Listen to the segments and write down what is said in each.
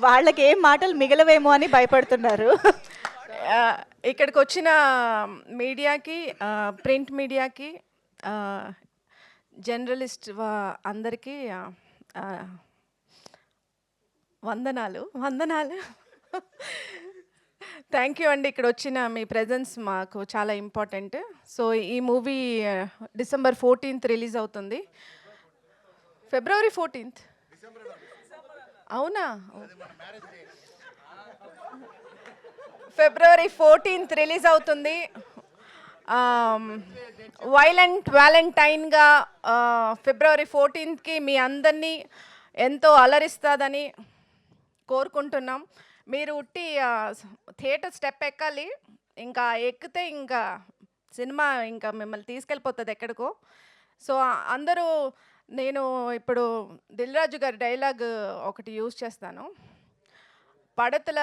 వాళ్ళకి ఏం మాటలు మిగలవేమో అని భయపడుతున్నారు. ఇక్కడికి వచ్చిన మీడియాకి, ప్రింట్ మీడియాకి, జర్నలిస్ట్ అందరికీ వందనాలు. థ్యాంక్ యూ అండి. ఇక్కడ వచ్చిన మీ ప్రెజెన్స్ మాకు చాలా ఇంపార్టెంట్. సో ఈ మూవీ December 14th రిలీజ్ అవుతుంది. February 14th అవునా? February 14th రిలీజ్ అవుతుంది. వైలెంట్ వ్యాలంటైన్గా February 14th మీ అందరినీ ఎంతో అలరిస్తుందని కోరుకుంటున్నాం. మీరు ఉట్టి థియేటర్ స్టెప్ ఎక్కాలి, ఇంకా ఎక్కితే ఇంకా సినిమా ఇంకా మిమ్మల్ని తీసుకెళ్ళిపోతుంది ఎక్కడికో. సో అందరూ, నేను ఇప్పుడు దిల్ రాజు గారి డైలాగ్ ఒకటి యూజ్ చేస్తాను. పడతల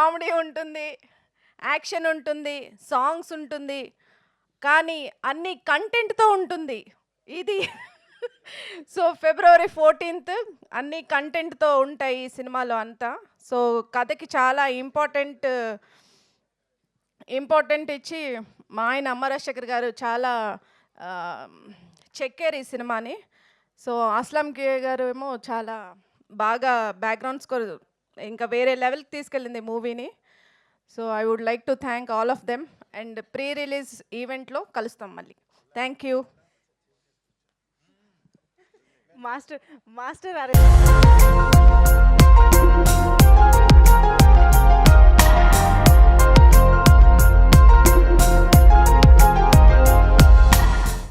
కామెడీ ఉంటుంది, యాక్షన్ ఉంటుంది, సాంగ్స్ ఉంటుంది, కానీ అన్ని కంటెంట్తో ఉంటుంది ఇది. సో February 14th అన్ని కంటెంట్తో ఉంటాయి ఈ సినిమాలో అంతా. సో కథకి చాలా ఇంపార్టెంట్ ఇచ్చి మా ఆయన అమ్మరాజశేఖర్ గారు చాలా చెక్కారు ఈ సినిమాని. సో అస్లాం కే గారు ఏమో చాలా బాగా బ్యాక్గ్రౌండ్ స్కోర్ ఇంకా వేరే లెవెల్కి తీసుకెళ్ళింది మూవీని. So I would like to thank all of them. And pre release ఈవెంట్లో కలుస్తాం మళ్ళీ. Thank you. మాస్టర్